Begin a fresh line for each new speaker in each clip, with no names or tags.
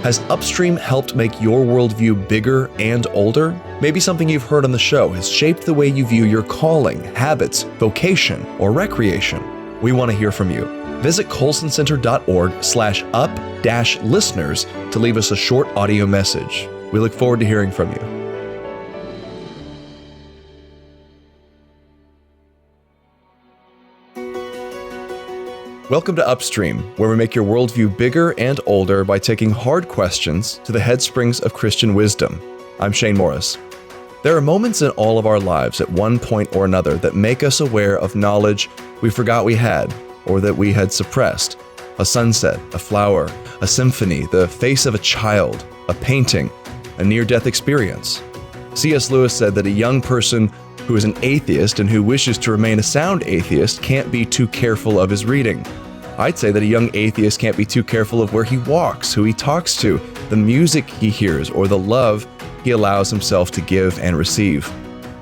Has Upstream helped make your worldview bigger and older? Maybe something you've heard on the show has shaped the way you view your calling, habits, vocation, or recreation. We want to hear from you. Visit colsoncenter.org/up-listeners to leave us a short audio message. We look forward to hearing from you. Welcome to Upstream, where we make your worldview bigger and older by taking hard questions to the headsprings of Christian wisdom. I'm Shane Morris. There are moments in all of our lives at one point or another that make us aware of knowledge we forgot we had or that we had suppressed. A sunset, a flower, a symphony, the face of a child, a painting, a near-death experience. C.S. Lewis said that a young person who is an atheist and who wishes to remain a sound atheist can't be too careful of his reading. I'd say that a young atheist can't be too careful of where he walks, who he talks to, the music he hears, or the love he allows himself to give and receive.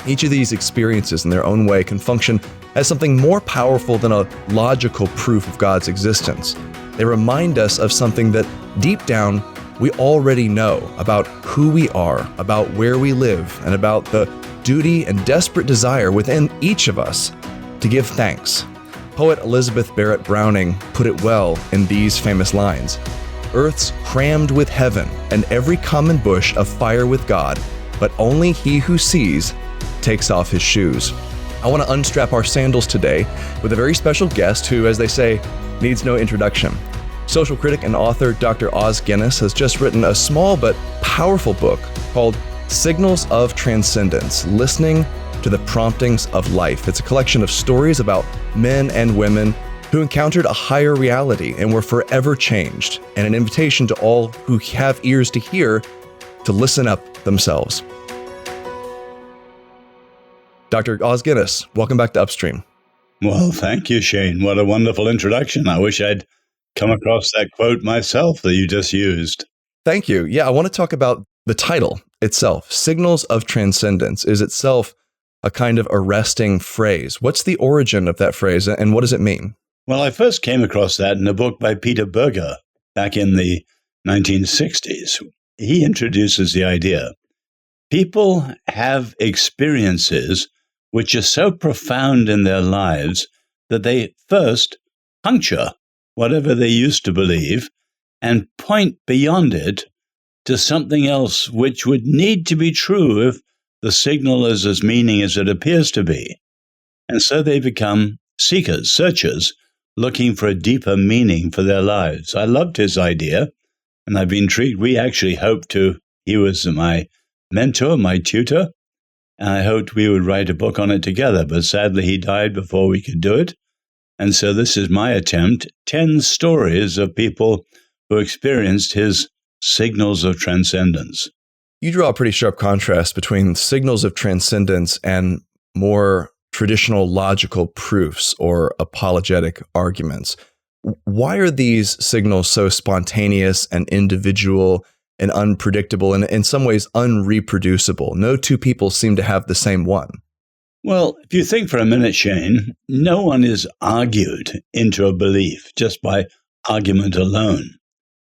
Each of these experiences in their own way can function as something more powerful than a logical proof of God's existence. They remind us of something that deep down we already know about who we are, about where we live, and about the duty and desperate desire within each of us to give thanks. Poet Elizabeth Barrett Browning put it well in these famous lines: "Earth's crammed with heaven, and every common bush afire with God, but only he who sees takes off his shoes." I want to unstrap our sandals today with a very special guest who, as they say, needs no introduction. Social critic and author Dr. Os Guinness has just written a small but powerful book called Signals of Transcendence, Listening to the Promptings of Life. It's a collection of stories about men and women who encountered a higher reality and were forever changed, and an invitation to all who have ears to hear to listen up themselves. Dr. Os Guinness, welcome back to Upstream.
Well, thank you, Shane. What a wonderful introduction. I wish I'd come across that quote myself that you just used.
Thank you. Yeah, I want to talk about the title itself. Signals of Transcendence is itself a kind of arresting phrase. What's the origin of that phrase, and what does it mean?
Well, I first came across that in a book by Peter Berger back in the 1960s. He introduces the idea. People have experiences which are so profound in their lives that they first puncture whatever they used to believe and point beyond it to something else which would need to be true if the signal is as meaning as it appears to be. And so they become seekers, searchers, looking for a deeper meaning for their lives. I loved his idea, and I've been intrigued. We actually hoped to, he was my mentor, my tutor, and I hoped we would write a book on it together, but sadly he died before we could do it. And so this is my attempt, 10 stories of people who experienced his signals of transcendence.
You draw a pretty sharp contrast between signals of transcendence and more traditional logical proofs or apologetic arguments. Why are these signals so spontaneous and individual and unpredictable and in some ways unreproducible? No two people seem to have the same one.
Well, if you think for a minute, Shane, no one is argued into a belief just by argument alone.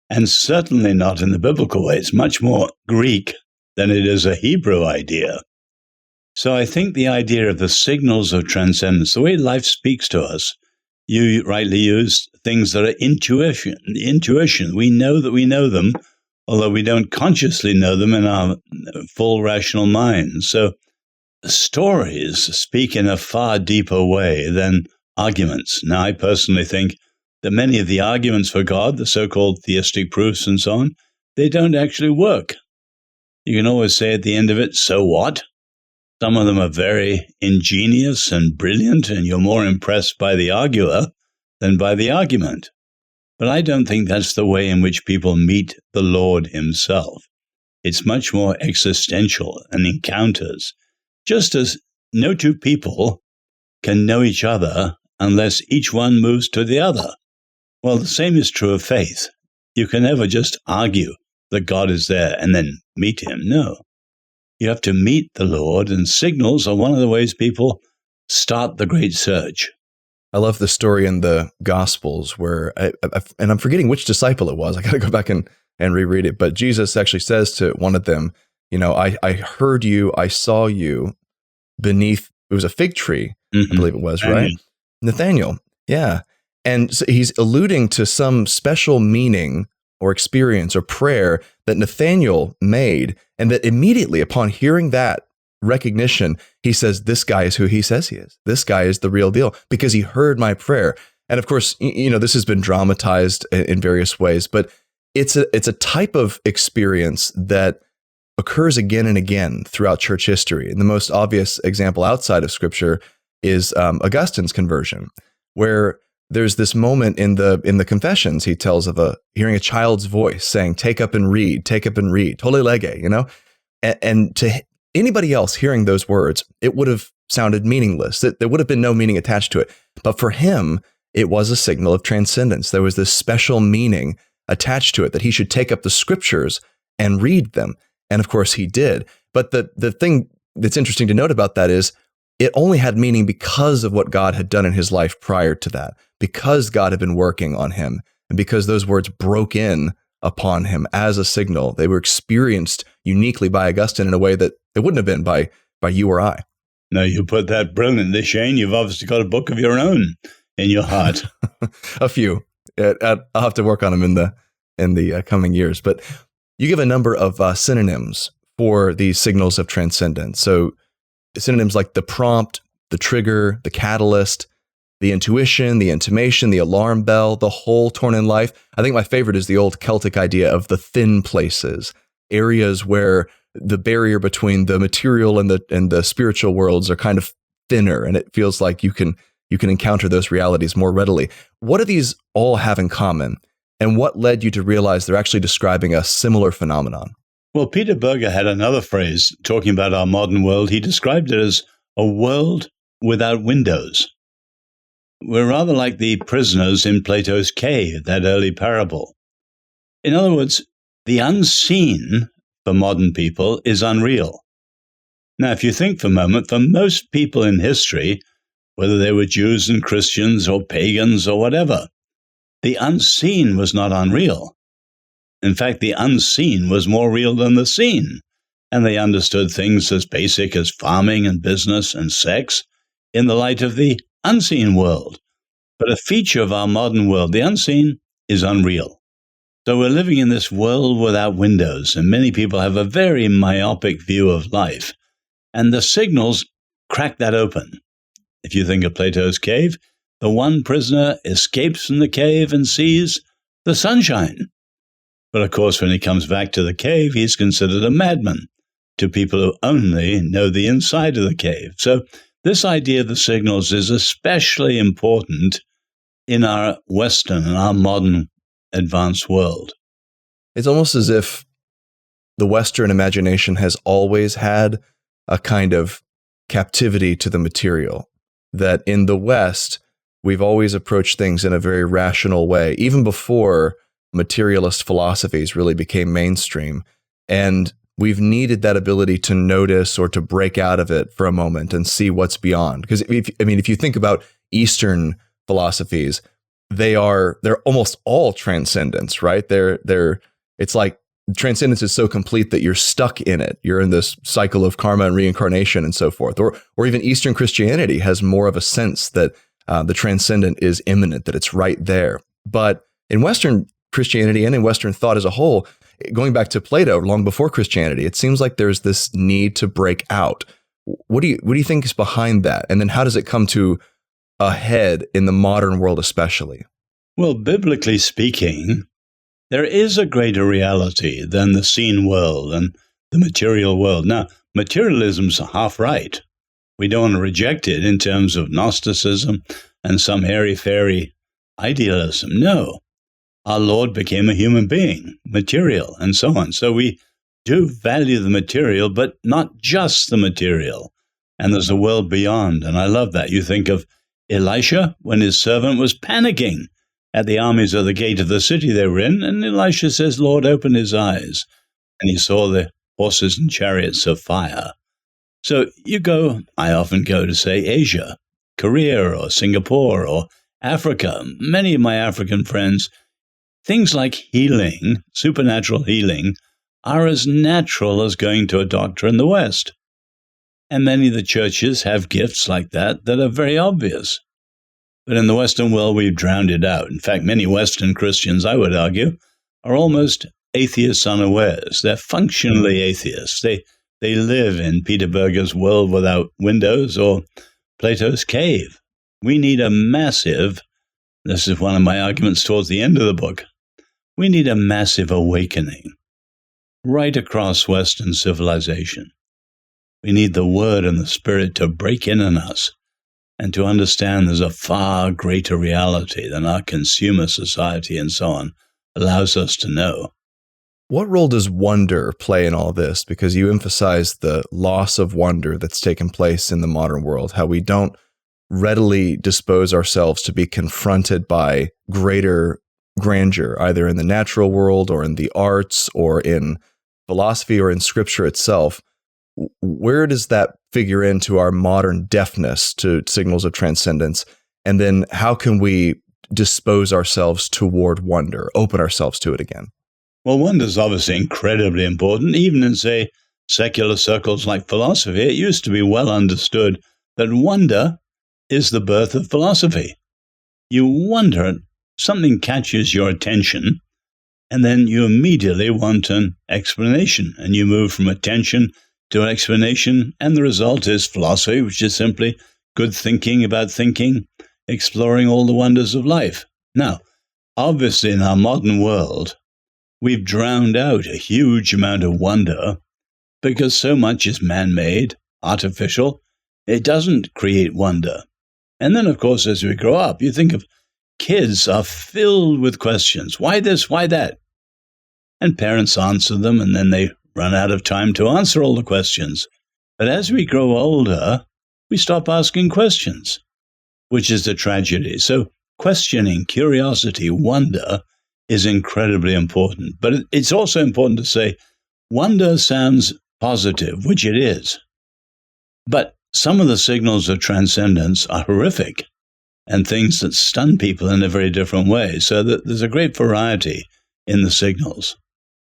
And certainly not in the biblical way. It's much more Greek than it is a Hebrew idea. So I think the idea of the signals of transcendence, the way life speaks to us, you rightly used things that are intuition. We know that we know them, although we don't consciously know them in our full rational mind. So stories speak in a far deeper way than arguments. Now, I personally think that many of the arguments for God, the so-called theistic proofs and so on, they don't actually work. You can always say at the end of it, so what? Some of them are very ingenious and brilliant, and you're more impressed by the arguer than by the argument. But I don't think that's the way in which people meet the Lord himself. It's much more existential and encounters, just as no two people can know each other unless each one moves to the other. Well, the same is true of faith. You can never just argue that God is there and then meet him. No. You have to meet the Lord, and signals are one of the ways people start the great search.
I love the story in the Gospels where, and I'm forgetting which disciple it was. I got to go back and and reread it. But Jesus actually says to one of them, I heard you, I saw you beneath, it was a fig tree, I believe it was, right? Nathaniel. Yeah. And so he's alluding to some special meaning or experience or prayer that Nathaniel made, and that immediately upon hearing that recognition, he says, this guy is who he says he is. This guy is the real deal because he heard my prayer. And of course, this has been dramatized in various ways, but it's a type of experience that occurs again and again throughout church history. And the most obvious example outside of Scripture is Augustine's conversion, where there's this moment in the Confessions he tells of hearing a child's voice saying, take up and read, tolle lege, and to anybody else hearing those words, it would have sounded meaningless. There would have been no meaning attached to it. But for him, it was a signal of transcendence. There was this special meaning attached to it that he should take up the Scriptures and read them. And of course he did. But the thing that's interesting to note about that is it only had meaning because of what God had done in his life prior to that, because God had been working on him, and because those words broke in upon him as a signal. They were experienced uniquely by Augustine in a way that it wouldn't have been by you or I.
No, you put that brilliantly, Shane. You've obviously got a book of your own in your heart.
A few. I'll have to work on them in the coming years. But you give a number of synonyms for these signals of transcendence. So synonyms like the prompt, the trigger, the catalyst, the intuition, the intimation, the alarm bell, the hole torn in life. I think my favorite is the old Celtic idea of the thin places, areas where the barrier between the material and the spiritual worlds are kind of thinner, and it feels like you can encounter those realities more readily. What do these all have in common? And what led you to realize they're actually describing a similar phenomenon?
Well, Peter Berger had another phrase talking about our modern world. He described it as a world without windows. We're rather like the prisoners in Plato's cave, that early parable. In other words, the unseen for modern people is unreal. Now, if you think for a moment, for most people in history, whether they were Jews and Christians or pagans or whatever, the unseen was not unreal. In fact, the unseen was more real than the seen, and they understood things as basic as farming and business and sex in the light of the unseen world. But a feature of our modern world, the unseen, is unreal. So we're living in this world without windows, and many people have a very myopic view of life, and the signals crack that open. If you think of Plato's cave, the one prisoner escapes from the cave and sees the sunshine. But of course, when he comes back to the cave, he's considered a madman to people who only know the inside of the cave. So this idea of the signals is especially important in our Western and our modern advanced world.
It's almost as if the Western imagination has always had a kind of captivity to the material, that in the West, we've always approached things in a very rational way, even before materialist philosophies really became mainstream. And we've needed that ability to notice or to break out of it for a moment and see what's beyond. Because if you think about Eastern philosophies, they're almost all transcendence, right? It's like transcendence is so complete that you're stuck in it. You're in this cycle of karma and reincarnation and so forth. Or even Eastern Christianity has more of a sense that the transcendent is imminent, that it's right there. But in Western Christianity and in Western thought as a whole, going back to Plato, long before Christianity, it seems like there's this need to break out. What do you think is behind that? And then how does it come to a head in the modern world especially?
Well, biblically speaking, there is a greater reality than the seen world and the material world. Now, materialism's half right. We don't want to reject it in terms of Gnosticism and some airy-fairy idealism. No. Our Lord became a human being, material, and so on. So we do value the material, but not just the material. And there's a world beyond, and I love that. You think of Elisha when his servant was panicking at the armies of the gate of the city they were in, and Elisha says, Lord, open his eyes. And he saw the horses and chariots of fire. So I often go to, say, Asia, Korea or Singapore or Africa. Many of my African friends things like healing, supernatural healing, are as natural as going to a doctor in the West. And many of the churches have gifts like that are very obvious. But in the Western world, we've drowned it out. In fact, many Western Christians, I would argue, are almost atheists unawares. They're functionally atheists. They live in Peter Berger's world without windows or Plato's cave. We need a massive, this is one of my arguments towards the end of the book, we need a massive awakening right across Western civilization. We need the Word and the Spirit to break in on us and to understand there's a far greater reality than our consumer society and so on allows us to know.
What role does wonder play in all this? Because you emphasize the loss of wonder that's taken place in the modern world, how we don't readily dispose ourselves to be confronted by greater grandeur, either in the natural world or in the arts or in philosophy or in scripture itself. Where does that figure into our modern deafness to signals of transcendence? And then how can we dispose ourselves toward wonder, open ourselves to it again?
Well, wonder is obviously incredibly important. Even in, say, secular circles like philosophy, it used to be well understood that wonder is the birth of philosophy. You wonder, something catches your attention, and then you immediately want an explanation, and you move from attention to an explanation, and the result is philosophy, which is simply good thinking about thinking, exploring all the wonders of life. Now, obviously in our modern world, we've drowned out a huge amount of wonder because so much is man-made, artificial. It doesn't create wonder. And then, of course, as we grow up, you think of kids are filled with questions. Why this? Why that? And parents answer them, and then they run out of time to answer all the questions. But as we grow older, we stop asking questions, which is a tragedy. So questioning, curiosity, wonder is incredibly important. But it's also important to say wonder sounds positive, which it is. But some of the signals of transcendence are horrific and things that stun people in a very different way. So that there's a great variety in the signals.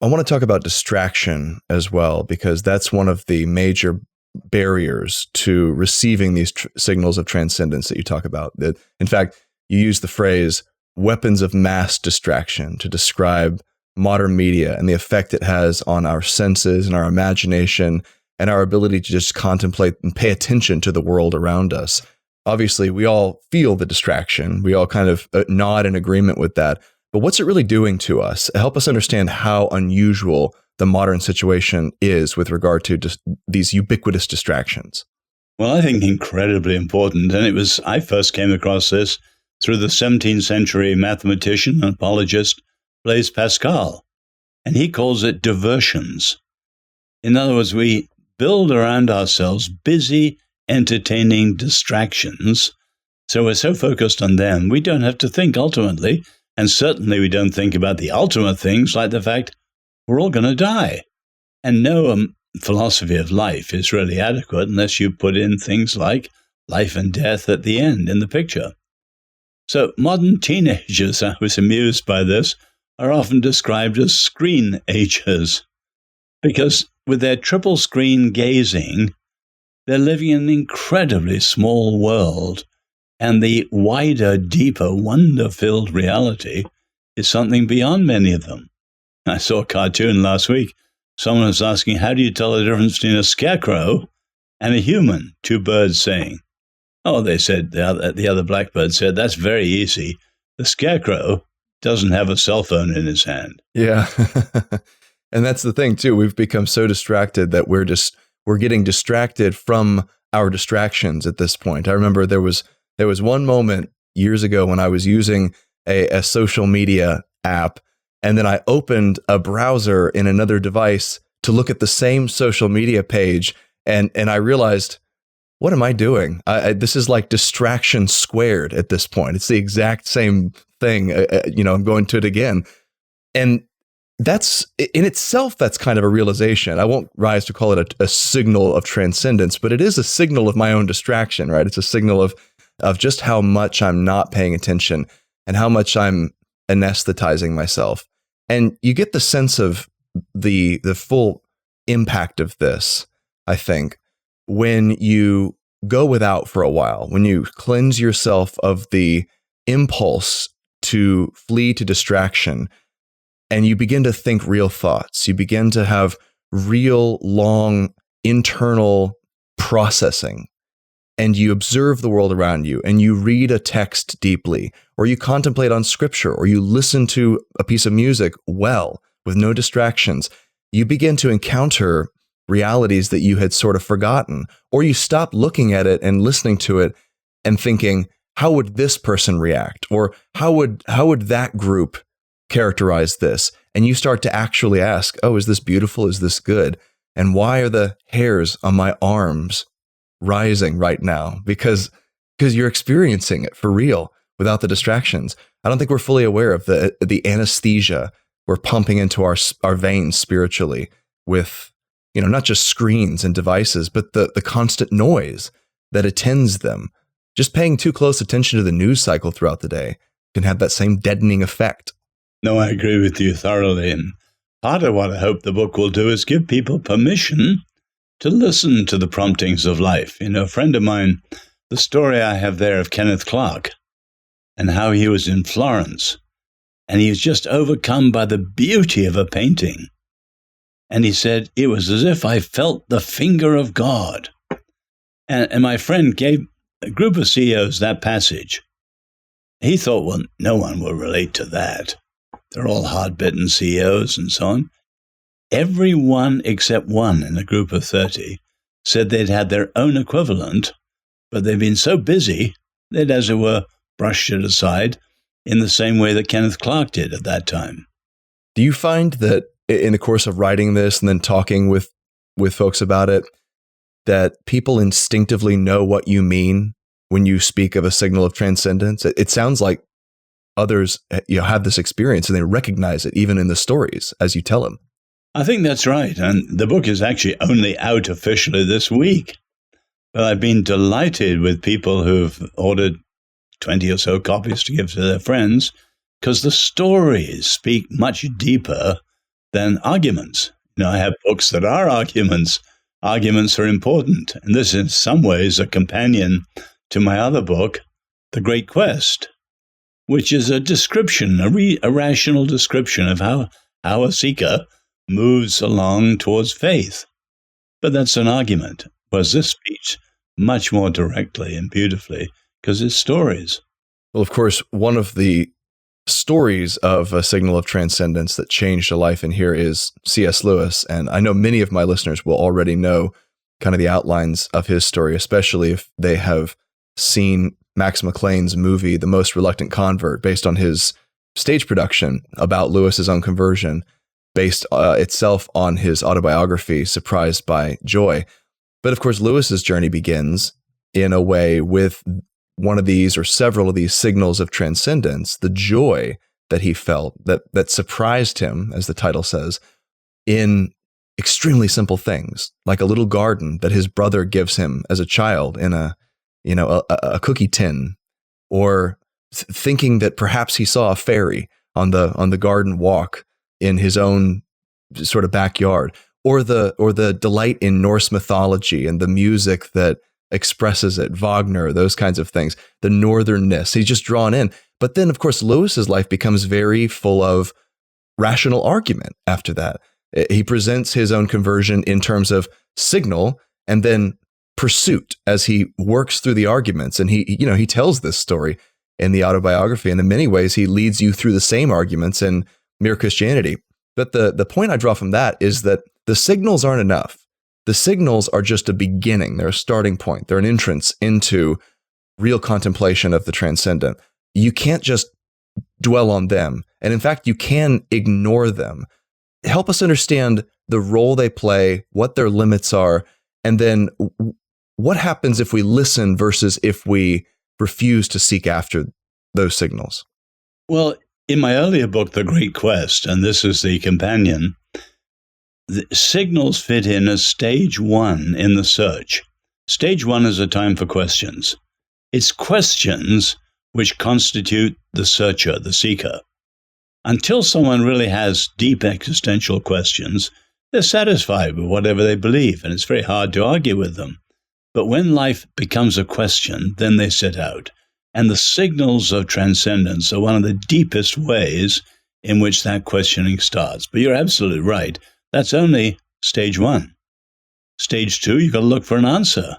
I want to talk about distraction as well, because that's one of the major barriers to receiving these signals of transcendence that you talk about. That, in fact, you use the phrase weapons of mass distraction to describe modern media and the effect it has on our senses and our imagination and our ability to just contemplate and pay attention to the world around us. Obviously, we all feel the distraction. We all kind of nod in agreement with that. But what's it really doing to us? Help us understand how unusual the modern situation is with regard to these ubiquitous distractions.
Well, I think incredibly important. And I first came across this through the 17th century mathematician and apologist Blaise Pascal. And he calls it diversions. In other words, we build around ourselves busy, entertaining distractions. So we're so focused on them, we don't have to think ultimately. And certainly we don't think about the ultimate things like the fact we're all going to die. And no philosophy of life is really adequate unless you put in things like life and death at the end in the picture. So modern teenagers, I was amused by this, are often described as screen agers because with their triple screen gazing, they're living in an incredibly small world. And the wider, deeper, wonder-filled reality is something beyond many of them. I saw a cartoon last week. Someone was asking, how do you tell the difference between a scarecrow and a human? Two birds saying. Oh, they said, the other blackbird said, that's very easy. The scarecrow doesn't have a cell phone in his hand.
Yeah. And that's the thing, too. We've become so distracted that we're getting distracted from our distractions at this point. I remember there was one moment years ago when I was using a social media app, and then I opened a browser in another device to look at the same social media page, and I realized, what am I doing? This is like distraction squared at this point. It's the exact same thing. I'm going to it again. And that's, in itself, that's kind of a realization. I won't rise to call it a signal of transcendence, but it is a signal of my own distraction, right? It's a signal of just how much I'm not paying attention and how much I'm anesthetizing myself. And you get the sense of the full impact of this, I think, when you go without for a while, when you cleanse yourself of the impulse to flee to distraction, and you begin to think real thoughts. You begin to have real, long, internal processing, and you observe the world around you, and you read a text deeply, or you contemplate on scripture, or you listen to a piece of music well, with no distractions. You begin to encounter realities that you had sort of forgotten, or you stop looking at it and listening to it and thinking, how would this person react? Or how would that group characterize this? And you start to actually ask, oh, is this beautiful? Is this good? And why are the hairs on my arms rising right now? Because you're experiencing it for real without the distractions. I don't think we're fully aware of the anesthesia we're pumping into our veins spiritually with, not just screens and devices, but the constant noise that attends them. Just paying too close attention to the news cycle throughout the day can have that same deadening effect.
No, I agree with you thoroughly. And part of what I hope the book will do is give people permission to listen to the promptings of life. A friend of mine, the story I have there of Kenneth Clark and how he was in Florence, and he was just overcome by the beauty of a painting. And he said, it was as if I felt the finger of God. And my friend gave a group of CEOs that passage. He thought, well, no one will relate to that. They're all hard-bitten CEOs and so on. Everyone except one in a group of 30 said they'd had their own equivalent, but they'd been so busy, they'd, as it were, brushed it aside in the same way that Kenneth Clark did at that time.
Do you find that in the course of writing this and then talking with folks about it, that people instinctively know what you mean when you speak of a signal of transcendence? It sounds like others have this experience and they recognize it even in the stories as you tell them.
I think that's right. And the book is actually only out officially this week. But I've been delighted with people who've ordered 20 or so copies to give to their friends, because the stories speak much deeper than arguments. I have books that are arguments. Arguments are important. And this is in some ways a companion to my other book, The Great Quest, which is a description, a rational description of how a seeker moves along towards faith. But that's an argument, whereas this speaks much more directly and beautifully because it's stories.
Well, of course, one of the stories of a signal of transcendence that changed a life in here is C.S. Lewis. And I know many of my listeners will already know kind of the outlines of his story, especially if they have seen Max McLean's movie, The Most Reluctant Convert, based on his stage production about Lewis's own conversion, based itself on his autobiography, Surprised by Joy. But of course, Lewis's journey begins in a way with one of these or several of these signals of transcendence, the joy that he felt that surprised him, as the title says, in extremely simple things, like a little garden that his brother gives him as a child in a cookie tin, or thinking that perhaps he saw a fairy on the garden walk in his own sort of backyard, or the delight in Norse mythology and the music that expresses it, Wagner, those kinds of things, the northernness. He's just drawn in. But then, of course, Lewis's life becomes very full of rational argument after that. He presents his own conversion in terms of signal and then pursuit as he works through the arguments. And he tells this story in the autobiography. And in many ways, he leads you through the same arguments in Mere Christianity. But the point I draw from that is that the signals aren't enough. The signals are just a beginning. They're a starting point. They're an entrance into real contemplation of the transcendent. You can't just dwell on them. And in fact, you can ignore them. Help us understand the role they play, what their limits are, and then what happens if we listen versus if we refuse to seek after those signals.
Well, in my earlier book, The Great Quest, and this is the companion, the signals fit in as stage one in the search. Stage one is a time for questions. It's questions which constitute the searcher, the seeker. Until someone really has deep existential questions, they're satisfied with whatever they believe, and it's very hard to argue with them. But when life becomes a question, then they sit out. And the signals of transcendence are one of the deepest ways in which that questioning starts. But you're absolutely right. That's only stage 1. Stage 2, you've got to look for an answer.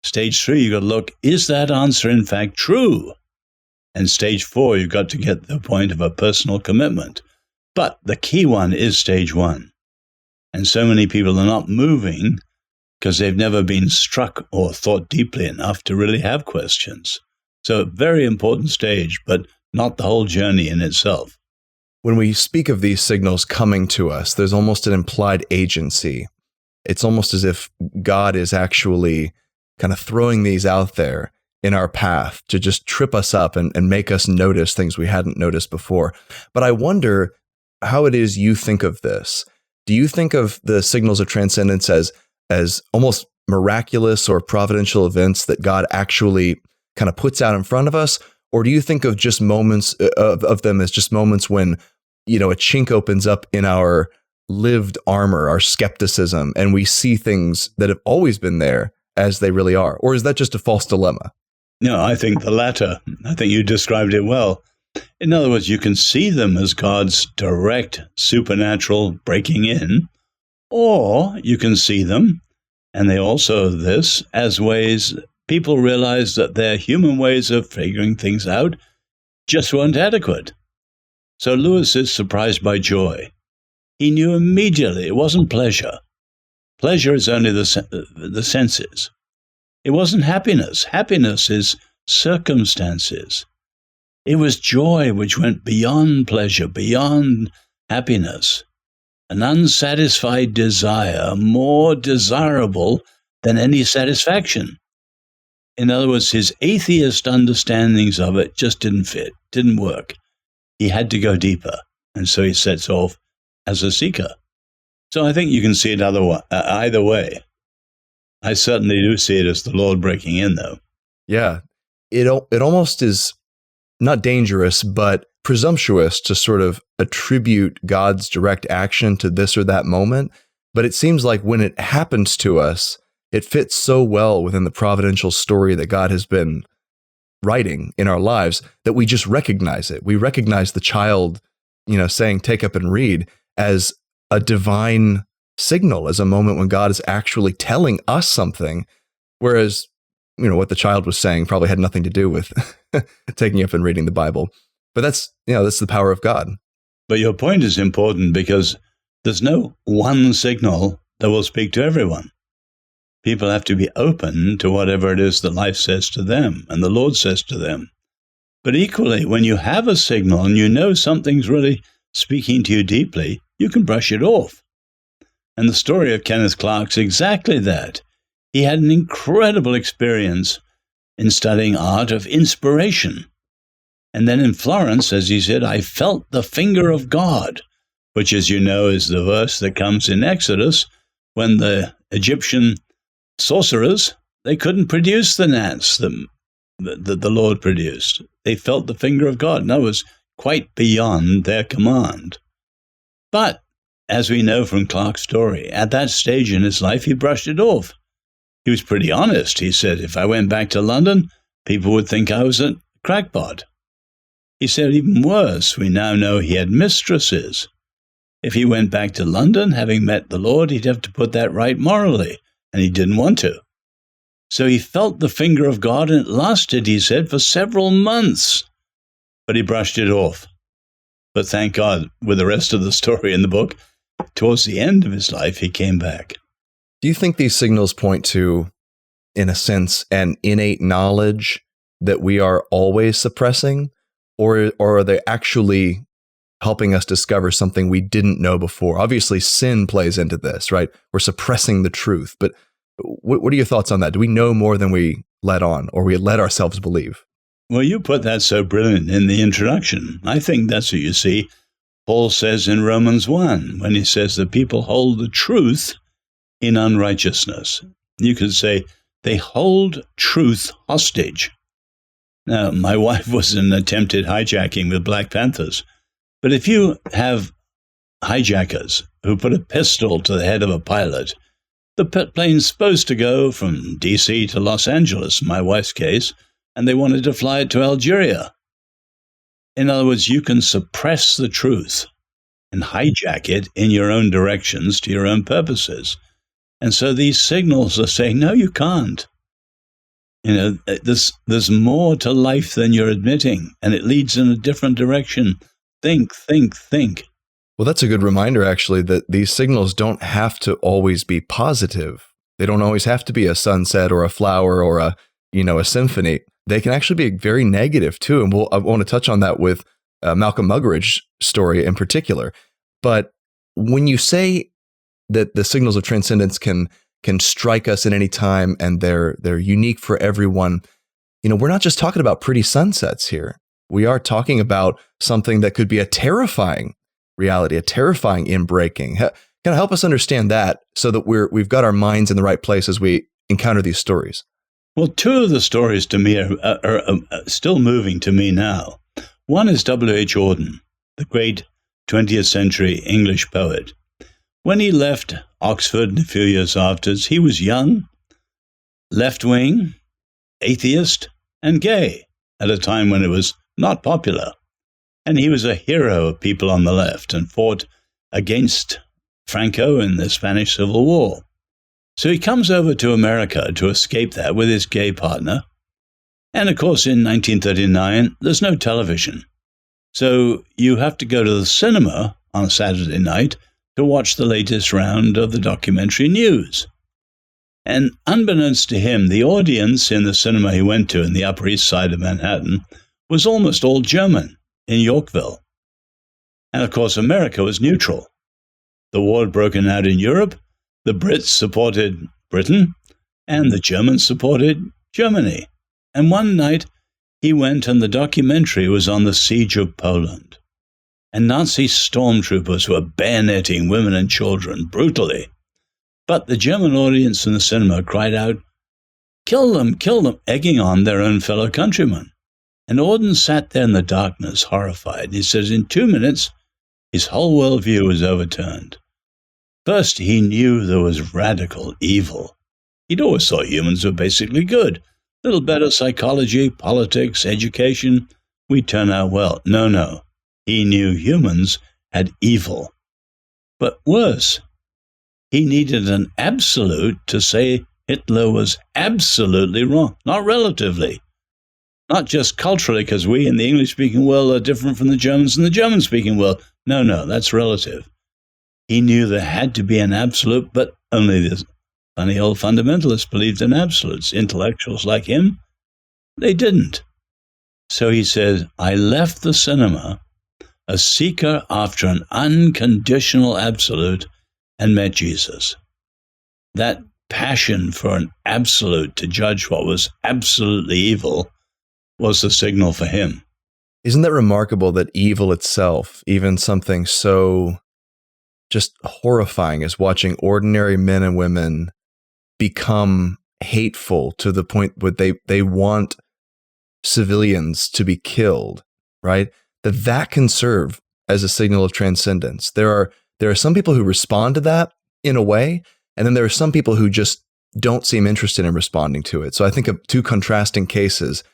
Stage 3, you've got to look, is that answer in fact true? And stage 4, you've got to get to the point of a personal commitment. But the key one is stage 1. And so many people are not moving because they've never been struck or thought deeply enough to really have questions. So a very important stage, but not the whole journey in itself.
When we speak of these signals coming to us, there's almost an implied agency. It's almost as if God is actually kind of throwing these out there in our path to just trip us up and make us notice things we hadn't noticed before. But I wonder how it is you think of this. Do you think of the signals of transcendence as almost miraculous or providential events that God actually kind of puts out in front of us? Or do you think of just moments of them as just moments when, a chink opens up in our lived armor, our skepticism, and we see things that have always been there as they really are? Or is that just a false dilemma?
No, I think the latter. I think you described it well. In other words, you can see them as God's direct supernatural breaking in, or you can see them, and they also have this, as ways people realize that their human ways of figuring things out just weren't adequate. So Lewis is surprised by joy. He knew immediately it wasn't pleasure. Pleasure is only the senses. It wasn't happiness. Happiness is circumstances. It was joy which went beyond pleasure, beyond happiness. An unsatisfied desire more desirable than any satisfaction. In other words, his atheist understandings of it just didn't fit, didn't work. He had to go deeper, and so he sets off as a seeker. So I think you can see it either way. I certainly do see it as the Lord breaking in, though.
Yeah, it almost is not dangerous, but presumptuous to sort of attribute God's direct action to this or that moment. But it seems like when it happens to us, it fits so well within the providential story that God has been writing in our lives that we just recognize it. We recognize the child, saying, "Take up and read," as a divine signal, as a moment when God is actually telling us something, whereas, what the child was saying probably had nothing to do with taking up and reading the Bible. But that's the power of God.
But your point is important because there's no one signal that will speak to everyone. People have to be open to whatever it is that life says to them and the Lord says to them. But equally, when you have a signal and something's really speaking to you deeply, you can brush it off. And the story of Kenneth Clark's exactly that. He had an incredible experience in studying art of inspiration. And then in Florence, as he said, I felt the finger of God, which, as you know, is the verse that comes in Exodus when the Egyptian sorcerers, they couldn't produce the gnats that the Lord produced. They felt the finger of God, and that was quite beyond their command. But, as we know from Clark's story, at that stage in his life, he brushed it off. He was pretty honest. He said, if I went back to London, people would think I was a crackpot. He said, even worse, we now know he had mistresses. If he went back to London, having met the Lord, he'd have to put that right morally, and he didn't want to. So he felt the finger of God, and it lasted, he said, for several months. But he brushed it off. But thank God, with the rest of the story in the book, towards the end of his life, he came back.
Do you think these signals point to, in a sense, an innate knowledge that we are always suppressing? Or are they actually helping us discover something we didn't know before? Obviously, sin plays into this, right? We're suppressing the truth. But what are your thoughts on that? Do we know more than we let on, or we let ourselves believe?
Well, you put that so brilliant in the introduction. I think that's what you see. Paul says in Romans 1, when he says that people hold the truth in unrighteousness. You could say they hold truth hostage. Now, my wife was in an attempted hijacking with Black Panthers, But if you have hijackers who put a pistol to the head of a pilot, the plane's supposed to go from DC to Los Angeles, in my wife's case, and they wanted to fly it to Algeria. In other words, you can suppress the truth and hijack it in your own directions to your own purposes. And so these signals are saying, no, you can't. There's more to life than you're admitting, and it leads in a different direction. Think.
Well, that's a good reminder, actually, that these signals don't have to always be positive. They don't always have to be a sunset or a flower or a symphony. They can actually be very negative too. And I want to touch on that with Malcolm Muggeridge's story in particular. But when you say that the signals of transcendence can strike us at any time and they're unique for everyone, we're not just talking about pretty sunsets here. We are talking about something that could be a terrifying reality, a terrifying inbreaking. Kind of help us understand that so that we've got our minds in the right place as we encounter these stories.
Well, two of the stories to me are still moving to me now. One is W.H. Auden, the great 20th century English poet. When he left Oxford a few years afterwards, he was young, left-wing, atheist, and gay at a time when it was not popular. And he was a hero of people on the left and fought against Franco in the Spanish Civil War. So he comes over to America to escape that with his gay partner. And of course, in 1939, there's no television. So you have to go to the cinema on a Saturday night to watch the latest round of the documentary news. And unbeknownst to him, the audience in the cinema he went to in the Upper East Side of Manhattan was almost all German in Yorkville. And of course, America was neutral. The war had broken out in Europe. The Brits supported Britain, and the Germans supported Germany. And one night, he went and the documentary was on the siege of Poland. And Nazi stormtroopers were bayoneting women and children brutally. But the German audience in the cinema cried out, kill them, egging on their own fellow countrymen. And Auden sat there in the darkness, horrified. He says in 2 minutes, his whole worldview was overturned. First, he knew there was radical evil. He'd always thought humans were basically good. A little better psychology, politics, education, we'd turn out well. No. He knew humans had evil. But worse, he needed an absolute to say Hitler was absolutely wrong, not relatively. Not just culturally, because we in the English-speaking world are different from the Germans in the German-speaking world. No, that's relative. He knew there had to be an absolute, but only the funny old fundamentalists believed in absolutes. Intellectuals like him, they didn't. So he said, I left the cinema a seeker after an unconditional absolute and met Jesus. That passion for an absolute to judge what was absolutely evil was the signal for him.
Isn't that remarkable that evil itself, even something so just horrifying as watching ordinary men and women become hateful to the point where they want civilians to be killed, right? That can serve as a signal of transcendence. There are some people who respond to that in a way, and then there are some people who just don't seem interested in responding to it. So I think of two contrasting cases.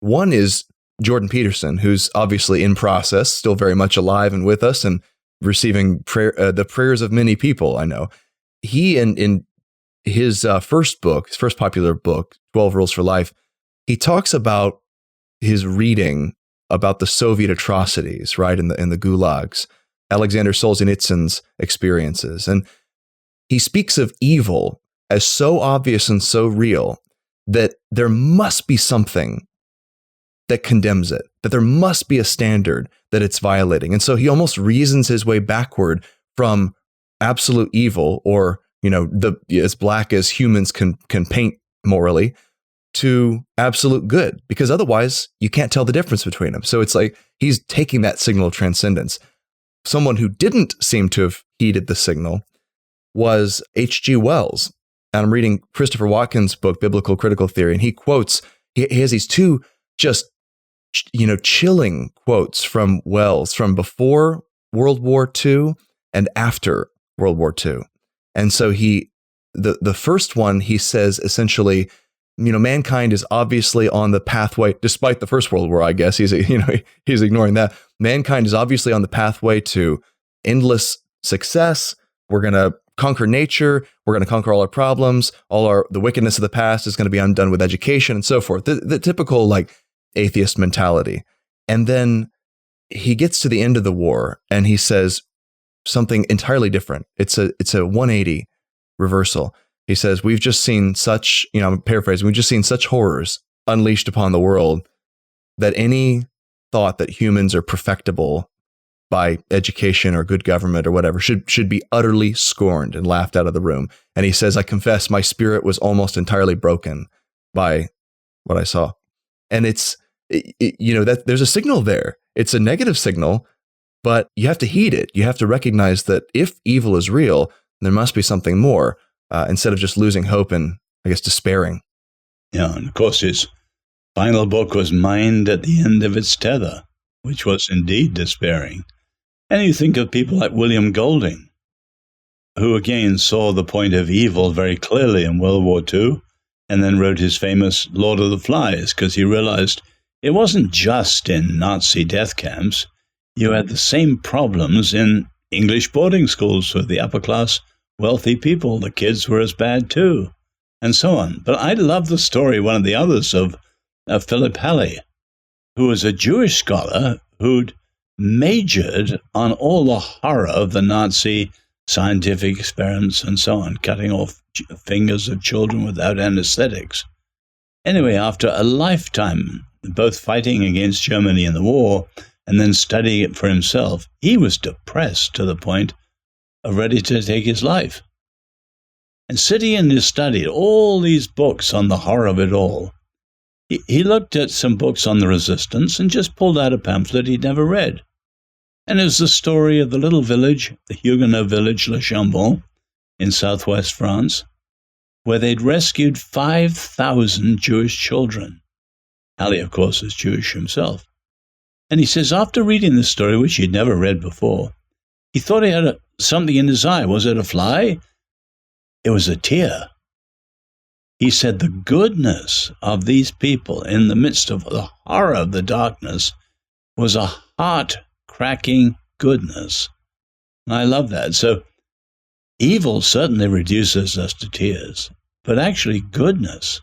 One is Jordan Peterson, who's obviously in process, still very much alive and with us and receiving the prayers of many people, I know. He, in his first popular book, 12 Rules for Life, he talks about his reading about the Soviet atrocities, right, in the gulags, Alexander Solzhenitsyn's experiences. And he speaks of evil as so obvious and so real that there must be something that condemns it, that there must be a standard that it's violating. And so he almost reasons his way backward from absolute evil, or, as black as humans can paint morally, to absolute good, because otherwise you can't tell the difference between them. So it's like he's taking that signal of transcendence. Someone who didn't seem to have heeded the signal was H.G. Wells. And I'm reading Christopher Watkins' book, Biblical Critical Theory, and he has these two just chilling quotes from Wells from before World War II and after World War II. And so the first one, he says essentially, mankind is obviously on the pathway, despite the First World War, I guess he's ignoring that. Mankind is obviously on the pathway to endless success. We're going to conquer nature. We're going to conquer all our problems. The wickedness of the past is going to be undone with education and so forth. The typical like atheist mentality. And then he gets to the end of the war and he says something entirely different. It's a 180 reversal. He says, we've just seen such, I'm paraphrasing, we've just seen such horrors unleashed upon the world that any thought that humans are perfectible by education or good government or whatever should be utterly scorned and laughed out of the room. And he says, I confess my spirit was almost entirely broken by what I saw. And it's, that there's a signal there. It's a negative signal, but you have to heed it. You have to recognize that if evil is real, there must be something more, instead of just losing hope and, I guess, despairing.
Yeah, and of course his final book was Mind at the End of Its Tether, which was indeed despairing. And you think of people like William Golding, who again saw the point of evil very clearly in World War II, and then wrote his famous Lord of the Flies, because he realized it wasn't just in Nazi death camps. You had the same problems in English boarding schools for the upper-class wealthy people. The kids were as bad too, and so on. But I love the story, one of the others, of Philip Halley, who was a Jewish scholar who'd majored on all the horror of the Nazi scientific experiments and so on, cutting off fingers of children without anesthetics. Anyway, after a lifetime both fighting against Germany in the war and then studying it for himself, he was depressed to the point of ready to take his life. And sitting in his study, all these books on the horror of it all, he looked at some books on the resistance and just pulled out a pamphlet he'd never read. And it was the story of the little village, the Huguenot village Le Chambon in southwest France, where they'd rescued 5,000 Jewish children. Halley, of course, is Jewish himself. And he says, after reading this story, which he'd never read before, he thought he had something in his eye. Was it a fly? It was a tear. He said the goodness of these people in the midst of the horror of the darkness was a heart-cracking goodness. And I love that. So evil certainly reduces us to tears, but actually goodness,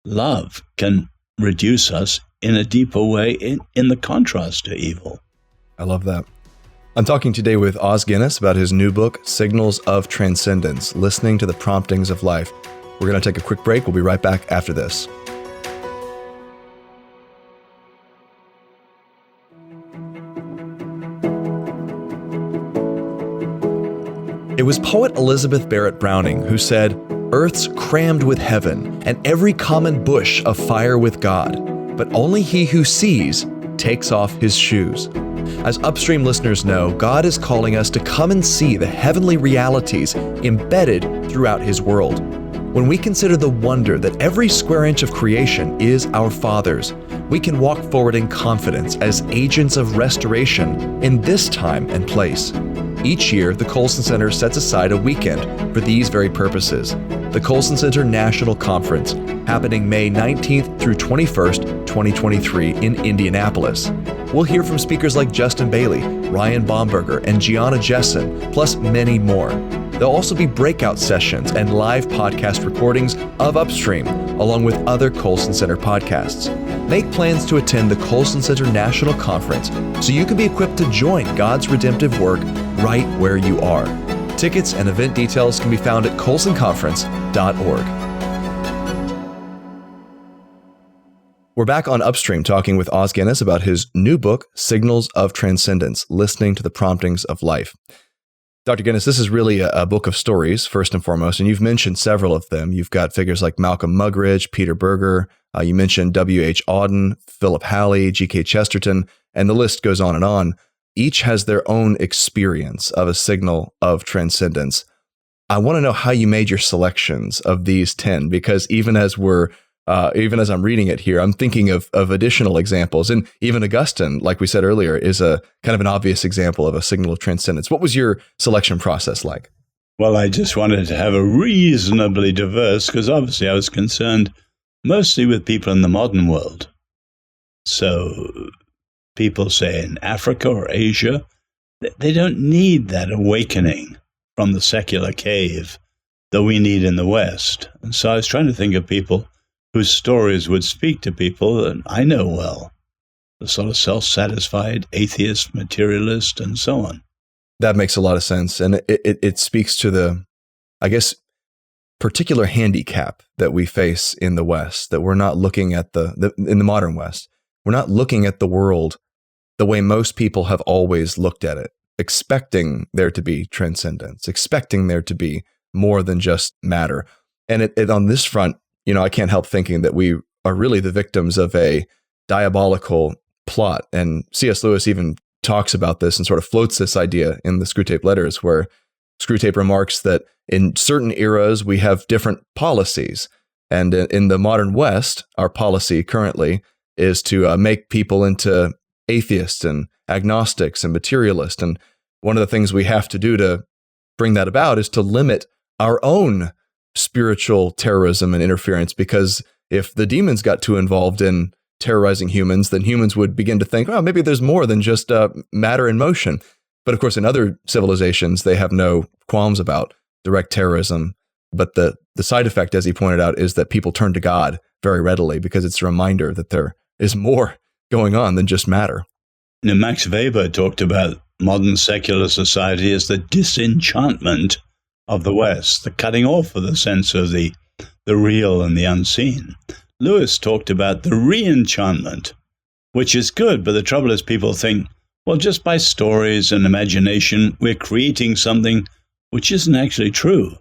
love can reduce us in a deeper way in the contrast to evil.
I love that. I'm talking today with Os Guinness about his new book, Signals of Transcendence, Listening to the Promptings of Life. We're going to take a quick break. We'll be right back after this. It was poet Elizabeth Barrett Browning who said, "Earth's crammed with heaven, and every common bush afire with God, but only he who sees takes off his shoes." As Upstream listeners know, God is calling us to come and see the heavenly realities embedded throughout his world. When we consider the wonder that every square inch of creation is our Father's, we can walk forward in confidence as agents of restoration in this time and place. Each year, the Colson Center sets aside a weekend for these very purposes. The Colson Center National Conference, happening May 19th through 21st, 2023 in Indianapolis. We'll hear from speakers like Justin Bailey, Ryan Baumberger, and Gianna Jessen, plus many more. There'll also be breakout sessions and live podcast recordings of Upstream, along with other Colson Center podcasts. Make plans to attend the Colson Center National Conference so you can be equipped to join God's redemptive work right where you are. Tickets and event details can be found at colsonconference.org. We're back on Upstream talking with Os Guinness about his new book, Signals of Transcendence, Listening to the Promptings of Life. Dr. Guinness, this is really a book of stories, first and foremost, and you've mentioned several of them. You've got figures like Malcolm Muggeridge, Peter Berger, you mentioned W.H. Auden, Philip Halley, G.K. Chesterton, and the list goes on and on. Each has their own experience of a signal of transcendence. I want to know how you made your selections of these 10, because even as we're Even as I'm reading it here, I'm thinking of additional examples. And even Augustine, like we said earlier, is a kind of an obvious example of a signal of transcendence. What was your selection process like?
Well, I just wanted to have a reasonably diverse, because obviously I was concerned mostly with people in the modern world. So people, say, in Africa or Asia, they don't need that awakening from the secular cave that we need in the West. And so I was trying to think of people whose stories would speak to people that I know well, the sort of self-satisfied atheist, materialist, and so on.
That makes a lot of sense. And it speaks to the, I guess, particular handicap that we face in the West, that we're not looking at in the modern West, we're not looking at the world the way most people have always looked at it, expecting there to be transcendence, expecting there to be more than just matter. And it on this front, I can't help thinking that we are really the victims of a diabolical plot. And C.S. Lewis even talks about this and sort of floats this idea in the Screwtape Letters, where Screwtape remarks that in certain eras we have different policies. And in the modern West, our policy currently is to make people into atheists and agnostics and materialists. And one of the things we have to do to bring that about is to limit our own spiritual terrorism and interference, because if the demons got too involved in terrorizing humans, then humans would begin to think, oh, maybe there's more than just matter in motion. But of course, in other civilizations, they have no qualms about direct terrorism. But the side effect, as he pointed out, is that people turn to God very readily, because it's a reminder that there is more going on than just matter.
Now, Max Weber talked about modern secular society as the disenchantment of the West, the cutting off of the sense of the real and the unseen. Lewis talked about the re-enchantment, which is good, but the trouble is people think, well, just by stories and imagination, we're creating something which isn't actually true.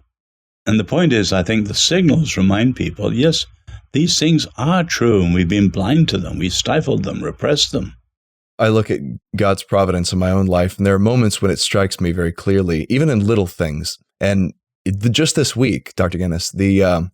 And the point is, I think the signals remind people, yes, these things are true, and we've been blind to them. We've stifled them, repressed them.
I look at God's providence in my own life, and there are moments when it strikes me very clearly, even in little things. And just this week, Dr. Guinness, the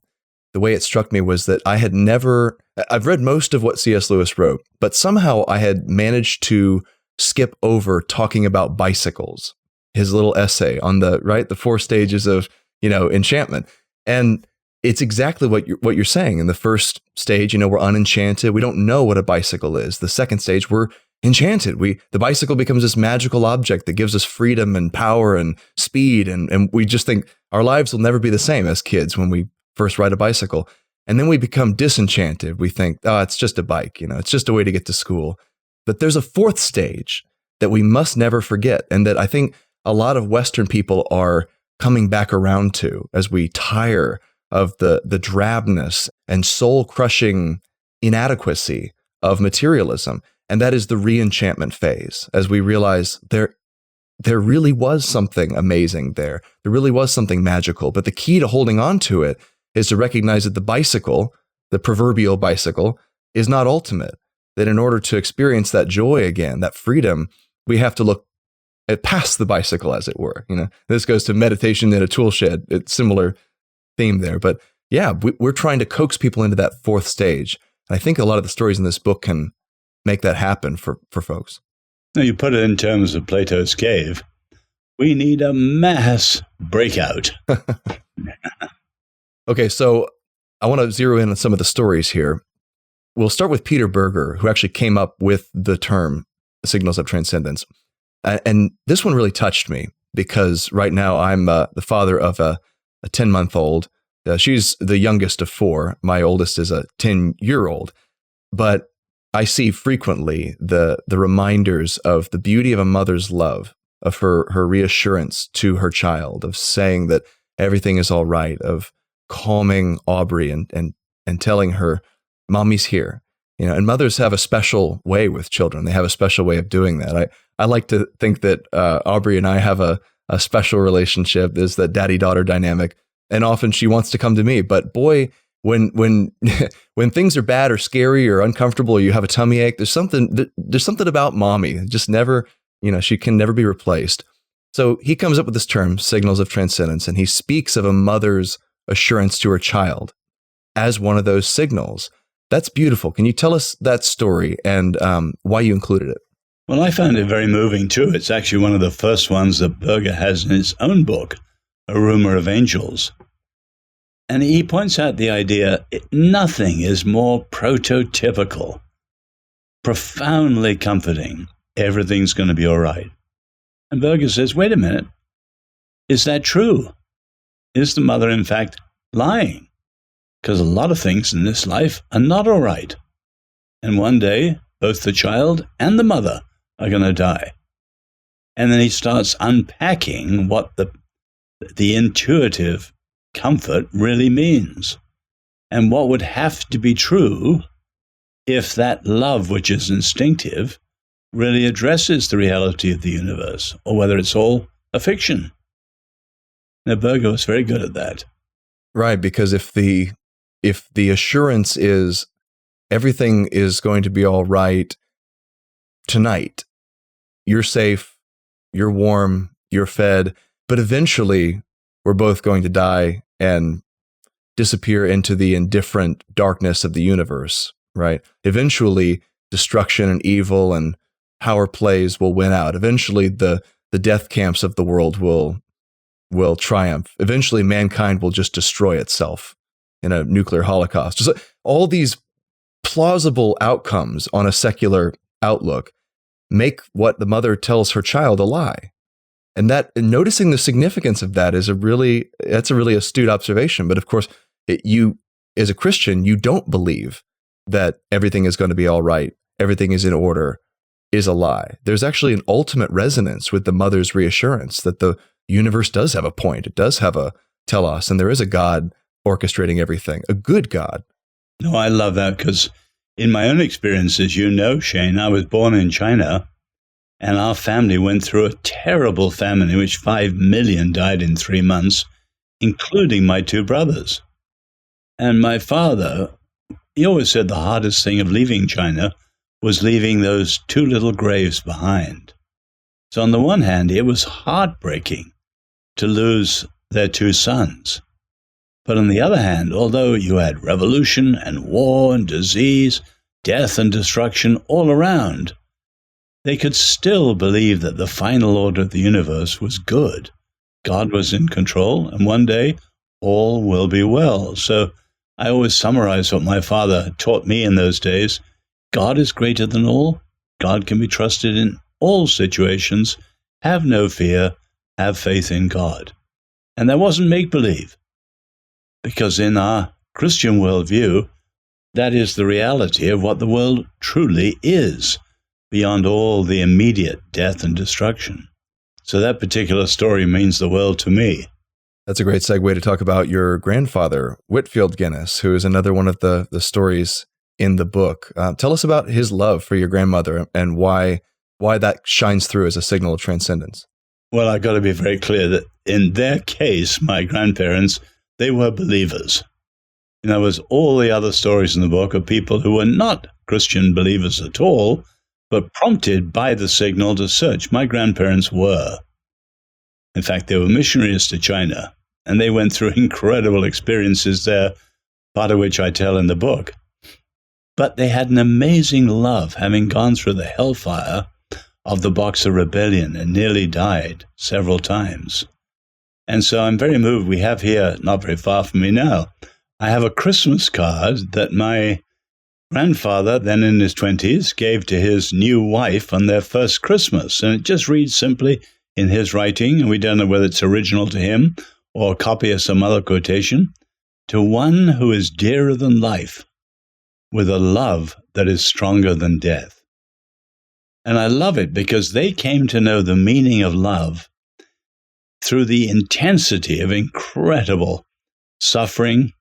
way it struck me was that I've read most of what C.S. Lewis wrote, but somehow I had managed to skip over talking about bicycles, his little essay on the 4 stages of, enchantment. And it's exactly what you're saying. In the first stage, we're unenchanted. We don't know what a bicycle is. The second stage, we're enchanted. The bicycle becomes this magical object that gives us freedom and power and speed. And we just think our lives will never be the same as kids when we first ride a bicycle. And then we become disenchanted. We think, oh, it's just a bike. It's just a way to get to school. But there's a 4th stage that we must never forget. And that I think a lot of Western people are coming back around to as we tire of the drabness and soul-crushing inadequacy of materialism. And that is the re-enchantment phase, as we realize there really was something amazing there. There really was something magical. But the key to holding on to it is to recognize that the bicycle, the proverbial bicycle, is not ultimate. That in order to experience that joy again, that freedom, we have to look past the bicycle, as it were. This goes to meditation in a tool shed. It's similar theme there. But yeah, we're trying to coax people into that 4th stage. And I think a lot of the stories in this book can make that happen for folks.
Now, you put it in terms of Plato's cave. We need a mass breakout.
Okay, so I want to zero in on some of the stories here. We'll start with Peter Berger, who actually came up with the term signals of transcendence. And this one really touched me, because right now I'm the father of a 10-month-old. She's the youngest of 4. My oldest is a 10-year-old. But I see frequently the reminders of the beauty of a mother's love, of her reassurance to her child, of saying that everything is all right, of calming Aubrey and telling her, Mommy's here. And mothers have a special way with children. They have a special way of doing that. I like to think that Aubrey and I have a special relationship. There's that daddy-daughter dynamic. And often she wants to come to me. But boy, when when things are bad or scary or uncomfortable, or you have a tummy ache, there's something about mommy. Just never, she can never be replaced. So he comes up with this term, signals of transcendence, and he speaks of a mother's assurance to her child. as one of those signals. That's beautiful. Can you tell us that story and why you included it?
Well, I found it very moving too. It's actually one of the first ones that Berger has in his own book, A Rumor of Angels. And he points out the idea, nothing is more prototypical, profoundly comforting. Everything's going to be all right. And Berger says, wait a minute, is that true? Is the mother, in fact, lying? Because a lot of things in this life are not all right. And one day, both the child and the mother are going to die. And then he starts unpacking what the intuitive comfort really means, and what would have to be true if that love, which is instinctive, really addresses the reality of the universe, or whether it's all a fiction. Now, Berger was very good at that.
Right, because if the assurance is everything is going to be all right tonight, you're safe, you're warm, you're fed, but eventually we're both going to die and disappear into the indifferent darkness of the universe, right? Eventually, destruction and evil and power plays will win out. Eventually, the death camps of the world will triumph. Eventually, mankind will just destroy itself in a nuclear holocaust. Just all these plausible outcomes on a secular outlook make what the mother tells her child a lie. And noticing the significance of that is a really astute observation. But of course, you as a Christian, you don't believe that everything is going to be all right, everything is in order, is a lie. There's actually an ultimate resonance with the mother's reassurance that the universe does have a point. It does have a telos, and there is a God orchestrating everything, a good God.
No, I love that because in my own experiences, you know, Shane, I was born in China. And our family went through a terrible famine in which 5 million died in 3 months, including my 2 brothers. And my father, he always said the hardest thing of leaving China was leaving those 2 little graves behind. So on the one hand, it was heartbreaking to lose their 2 sons. But on the other hand, although you had revolution and war and disease, death and destruction all around, they could still believe that the final order of the universe was good. God was in control, and one day all will be well. So I always summarize what my father taught me in those days. God is greater than all. God can be trusted in all situations. Have no fear. Have faith in God. And that wasn't make-believe, because in our Christian worldview, that is the reality of what the world truly is, beyond all the immediate death and destruction. So that particular story means the world to me.
That's a great segue to talk about your grandfather, Whitfield Guinness, who is another one of the stories in the book. Tell us about his love for your grandmother and why that shines through as a signal of transcendence.
Well, I've got to be very clear that in their case, my grandparents, they were believers. In other words, all the other stories in the book are people who were not Christian believers at all, but prompted by the signal to search. My grandparents were. In fact, they were missionaries to China, and they went through incredible experiences there, part of which I tell in the book. But they had an amazing love, having gone through the hellfire of the Boxer Rebellion and nearly died several times. And so I'm very moved. We have here, not very far from me now, I have a Christmas card that my grandfather, then in his 20s, gave to his new wife on their first Christmas. And it just reads simply in his writing, and we don't know whether it's original to him or a copy of some other quotation, "To one who is dearer than life, with a love that is stronger than death." And I love it because they came to know the meaning of love through the intensity of incredible suffering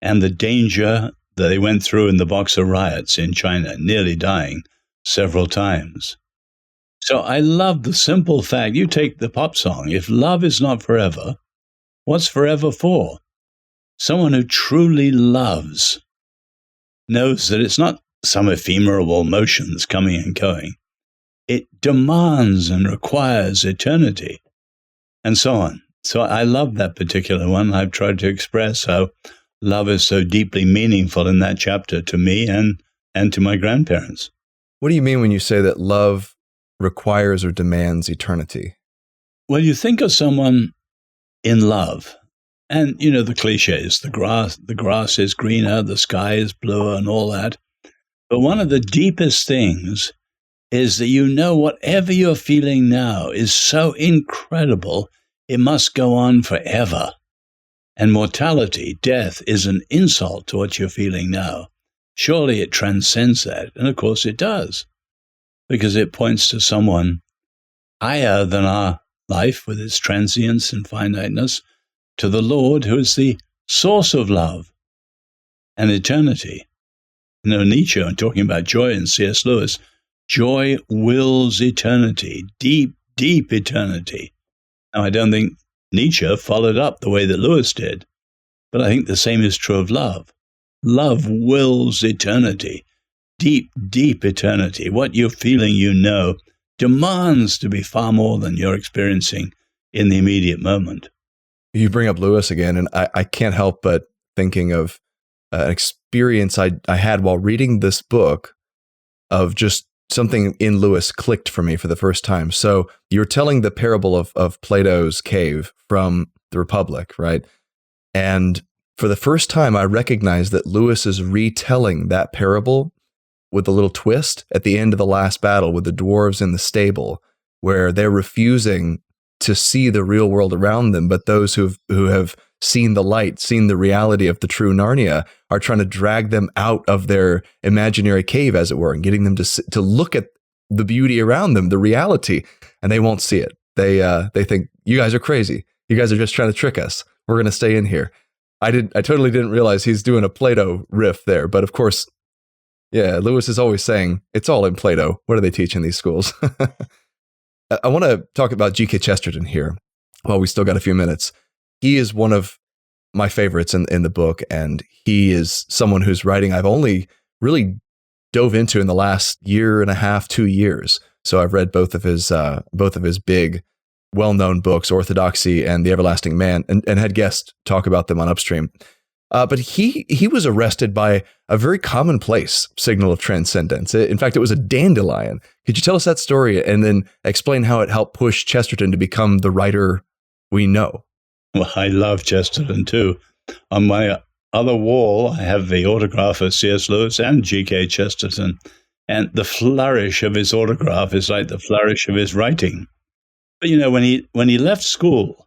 and the danger that they went through in the Boxer riots in China, nearly dying several times. So I love the simple fact, you take the pop song, if love is not forever, what's forever for? Someone who truly loves knows that it's not some ephemeral emotions coming and going. It demands and requires eternity, and so on. So I love that particular one. I've tried to express how love is so deeply meaningful in that chapter to me and to my grandparents.
What do you mean when you say that love requires or demands eternity?
Well, you think of someone in love, and you know the cliches, the grass is greener, the sky is bluer, and all that. But one of the deepest things is that you know whatever you're feeling now is so incredible, it must go on forever. And mortality, death, is an insult to what you're feeling now. Surely it transcends that, and of course it does, because it points to someone higher than our life with its transience and finiteness, to the Lord who is the source of love and eternity. You know, Nietzsche, talking about joy in C.S. Lewis, joy wills eternity, deep, deep eternity. Now, I don't think Nietzsche followed up the way that Lewis did, but I think the same is true of love. Love wills eternity, deep, deep eternity. What you're feeling, you know, demands to be far more than you're experiencing in the immediate moment.
You bring up Lewis again, and I can't help but thinking of an experience I had while reading this book of just something in Lewis clicked for me for the first time. So you're telling the parable of Plato's cave from the Republic, right? And for the first time, I recognized that Lewis is retelling that parable with a little twist at the end of the last battle with the dwarves in the stable, where they're refusing to see the real world around them, but those who have seen the light, seen the reality of the true Narnia, are trying to drag them out of their imaginary cave, as it were, and getting them to look at the beauty around them, the reality, and they won't see it. They think, you guys are crazy. You guys are just trying to trick us. We're going to stay in here. I totally didn't realize he's doing a Plato riff there, but of course, yeah, Lewis is always saying it's all in Plato. What do they teach in these schools? I want to talk about G.K. Chesterton here while we still got a few minutes. He is one of my favorites in the book, and he is someone whose writing I've only really dove into in the last year and a half, 2 years. So I've read both of his big, well-known books, Orthodoxy and The Everlasting Man, and had guests talk about them on Upstream. But he was arrested by a very commonplace signal of transcendence. In fact, it was a dandelion. Could you tell us that story and then explain how it helped push Chesterton to become the writer we know?
Well, I love Chesterton too. On my other wall, I have the autograph of C.S. Lewis and G.K. Chesterton, and the flourish of his autograph is like the flourish of his writing. But you know, when he left school,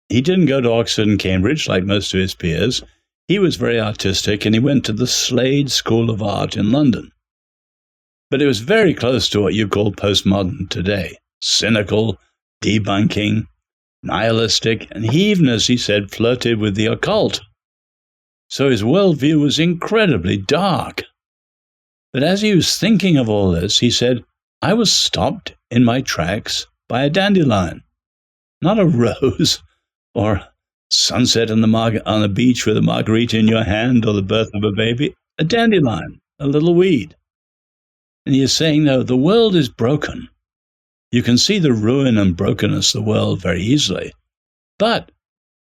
he didn't go to Oxford and Cambridge like most of his peers. He was very artistic, and he went to the Slade School of Art in London. But it was very close to what you call postmodern today. Cynical, debunking, nihilistic, and he even, as he said, flirted with the occult. So his worldview was incredibly dark. But as he was thinking of all this, he said, I was stopped in my tracks by a dandelion, not a rose or sunset on the beach with a margarita in your hand or the birth of a baby, a dandelion, a little weed. And he is saying, no, the world is broken. You can see the ruin and brokenness of the world very easily. But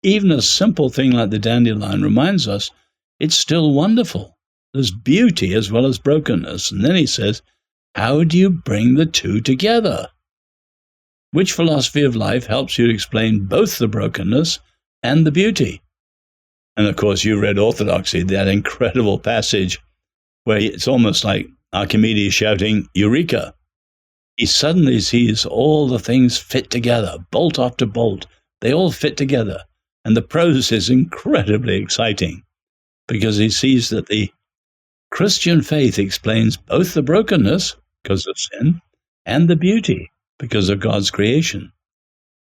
even a simple thing like the dandelion reminds us it's still wonderful. There's beauty as well as brokenness. And then he says, how do you bring the two together? Which philosophy of life helps you to explain both the brokenness and the beauty? And of course, you read Orthodoxy, that incredible passage where it's almost like Archimedes shouting, Eureka! He suddenly sees all the things fit together, bolt after bolt. They all fit together. And the prose is incredibly exciting because he sees that the Christian faith explains both the brokenness, because of sin, and the beauty, because of God's creation.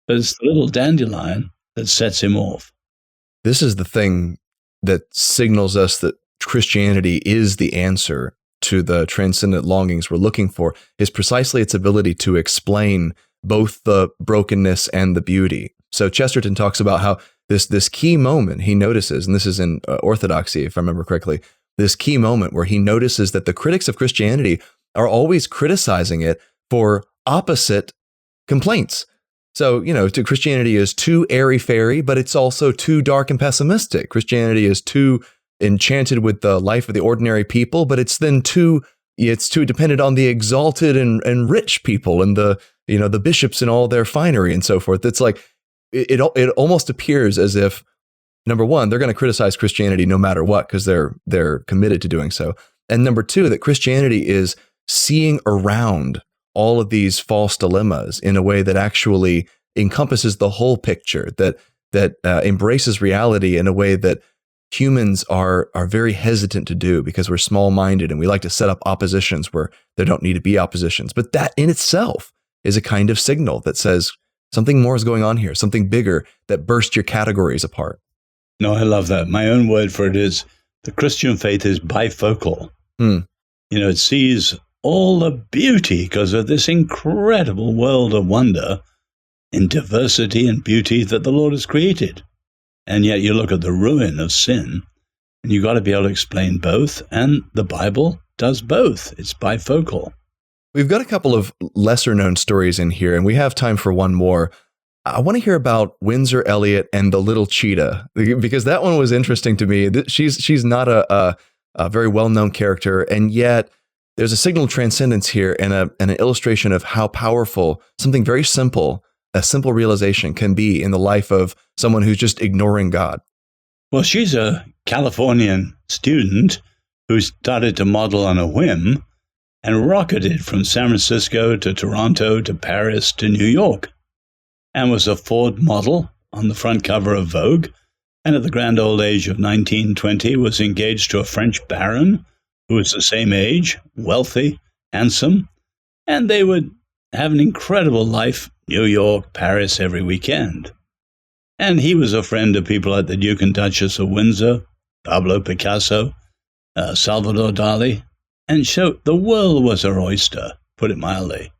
But it's the little dandelion that sets him off.
This is the thing that signals us that Christianity is the answer to the transcendent longings we're looking for, is precisely its ability to explain both the brokenness and the beauty. So Chesterton talks about how this key moment he notices, and this is in Orthodoxy, if I remember correctly, this key moment where he notices that the critics of Christianity are always criticizing it for opposite complaints. So, Christianity is too airy-fairy, but it's also too dark and pessimistic. Christianity is too enchanted with the life of the ordinary people, but it's too dependent on the exalted and rich people and the bishops and all their finery and so forth. It's like it almost appears as if, number one, they're going to criticize Christianity no matter what because they're committed to doing so, and number two, that Christianity is seeing around all of these false dilemmas in a way that actually encompasses the whole picture, that embraces reality in a way that humans are very hesitant to do because we're small-minded and we like to set up oppositions where there don't need to be oppositions. But that in itself is a kind of signal that says something more is going on here, something bigger that bursts your categories apart.
No, I love that. My own word for it is the Christian faith is bifocal. It sees all the beauty because of this incredible world of wonder in diversity and beauty that the Lord has created. And yet you look at the ruin of sin, and you've got to be able to explain both, and the Bible does both. It's bifocal.
We've got a couple of lesser-known stories in here, and we have time for one more. I want to hear about Windsor Elliott and the little cheetah, because that one was interesting to me. She's not a very well-known character, and yet there's a signal of transcendence here and an illustration of how powerful something very simple, a simple realization can be in the life of someone who's just ignoring God.
Well, she's a Californian student who started to model on a whim and rocketed from San Francisco to Toronto to Paris to New York, and was a Ford model on the front cover of Vogue, and at the grand old age of 19-20 was engaged to a French baron who was the same age, wealthy, handsome, and they would have an incredible life, New York, Paris, every weekend. And he was a friend of people like the Duke and Duchess of Windsor, Pablo Picasso, Salvador Dali, and so the world was her oyster, put it mildly.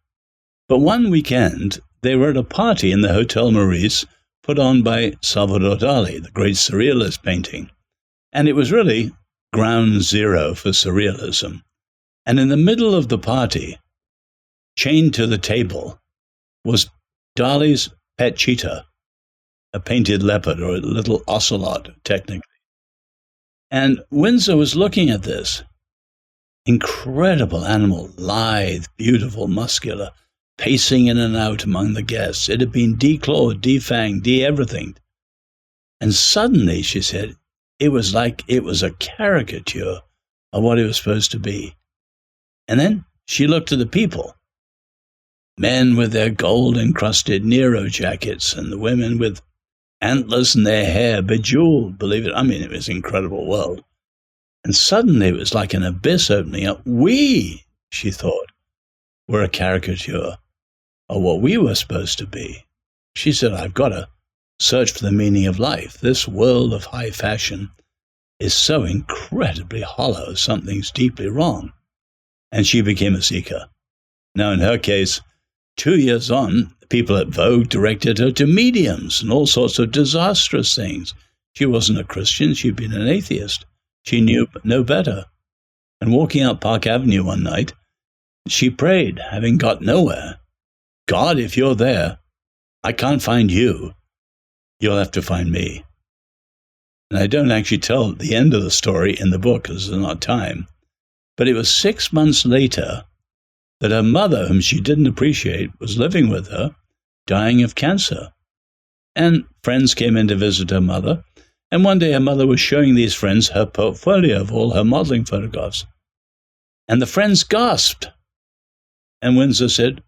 But one weekend, they were at a party in the Hotel Maurice put on by Salvador Dali, the great surrealist painting. And it was really ground zero for surrealism. And in the middle of the party, chained to the table, was Dali's pet cheetah, a painted leopard or a little ocelot, technically. And Windsor was looking at this incredible animal, lithe, beautiful, muscular, pacing in and out among the guests. It had been declawed, defanged, de-everything. And suddenly, she said, it was like it was a caricature of what it was supposed to be. And then she looked at the people. Men with their gold-encrusted Nero jackets and the women with antlers in their hair, bejeweled, believe it. I mean, it was an incredible world. And suddenly it was like an abyss opening up. We, she thought, were a caricature of what we were supposed to be. She said, I've got to search for the meaning of life. This world of high fashion is so incredibly hollow. Something's deeply wrong. And she became a seeker. Now, in her case, 2 years on, people at Vogue directed her to mediums and all sorts of disastrous things. She wasn't a Christian. She'd been an atheist. She knew no better. And walking up Park Avenue one night, she prayed, having got nowhere, God, if you're there, I can't find you. You'll have to find me. And I don't actually tell the end of the story in the book because there's not time. But it was 6 months later that her mother, whom she didn't appreciate, was living with her, dying of cancer. And friends came in to visit her mother. And one day her mother was showing these friends her portfolio of all her modeling photographs. And the friends gasped. And Windsor said,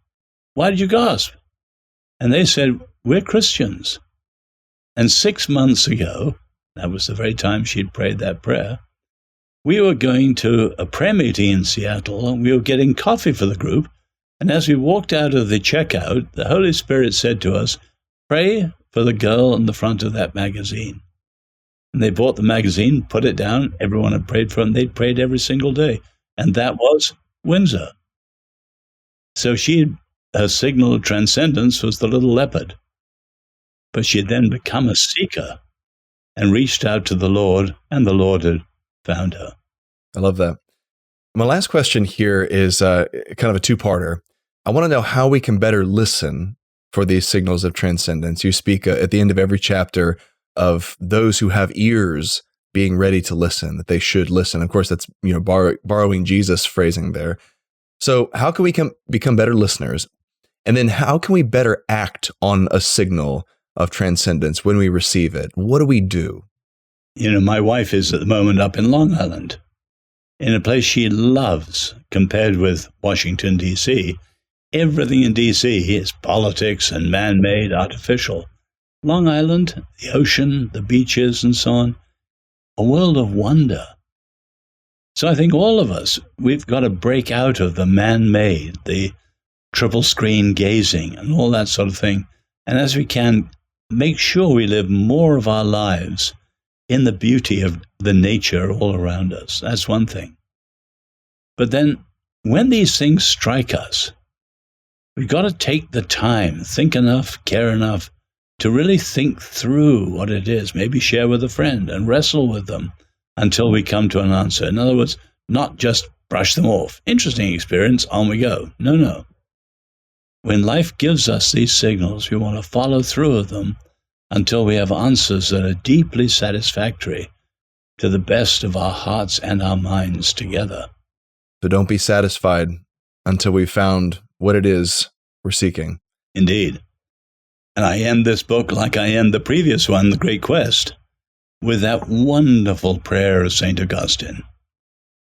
why did you gasp? And they said, we're Christians. And 6 months ago, that was the very time she'd prayed that prayer, we were going to a prayer meeting in Seattle, and we were getting coffee for the group. And as we walked out of the checkout, the Holy Spirit said to us, pray for the girl on the front of that magazine. And they bought the magazine, put it down. Everyone had prayed for them. They'd prayed every single day. And that was Windsor. So her signal of transcendence was the little leopard. But she had then become a seeker and reached out to the Lord, and the Lord had found her.
I love that. My last question here is kind of a two-parter. I want to know how we can better listen for these signals of transcendence. You speak at the end of every chapter of those who have ears being ready to listen, that they should listen. Of course, that's borrowing Jesus' phrasing there. So how can we become better listeners? And then how can we better act on a signal of transcendence when we receive it? What do we do?
My wife is at the moment up in Long Island, in a place she loves compared with Washington, D.C. Everything in D.C. is politics and man-made, artificial. Long Island, the ocean, the beaches, and so on, a world of wonder. So I think all of us, we've got to break out of the man-made, the triple screen gazing and all that sort of thing. And as we can, make sure we live more of our lives in the beauty of the nature all around us. That's one thing. But then when these things strike us, we've got to take the time, think enough, care enough to really think through what it is, maybe share with a friend and wrestle with them until we come to an answer. In other words, not just brush them off. Interesting experience, on we go. No. When life gives us these signals, we want to follow through with them until we have answers that are deeply satisfactory to the best of our hearts and our minds together.
So don't be satisfied until we've found what it is we're seeking.
Indeed. And I end this book like I end the previous one, The Great Quest, with that wonderful prayer of St. Augustine.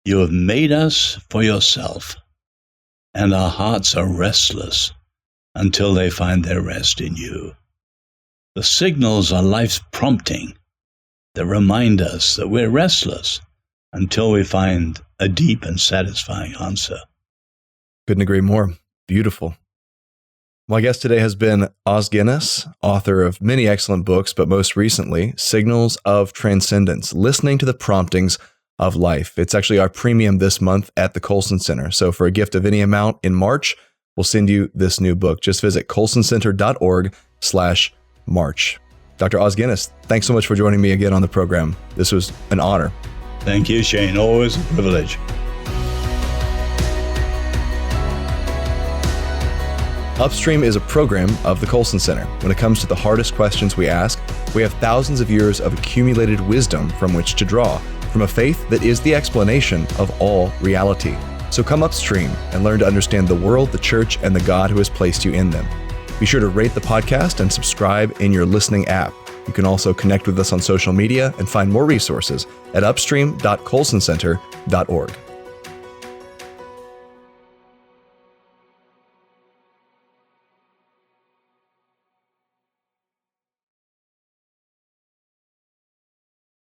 You have made us for yourself, and our hearts are restless until they find their rest in you. The signals are life's prompting that remind us that we're restless until we find a deep and satisfying answer.
Couldn't agree more. Beautiful. My guest today has been Os Guinness, author of many excellent books, but most recently, Signals of Transcendence, Listening to the Promptings of Life. It's actually our premium this month at the Colson Center. So for a gift of any amount in March, we'll send you this new book. Just visit colsoncenter.org/March. Dr. Os Guinness, thanks so much for joining me again on the program. This was an honor.
Thank you, Shane. Always a privilege.
Upstream is a program of the Colson Center. When it comes to the hardest questions we ask, we have thousands of years of accumulated wisdom from which to draw, from a faith that is the explanation of all reality. So come upstream and learn to understand the world, the church, and the God who has placed you in them. Be sure to rate the podcast and subscribe in your listening app. You can also connect with us on social media and find more resources at upstream.colsoncenter.org.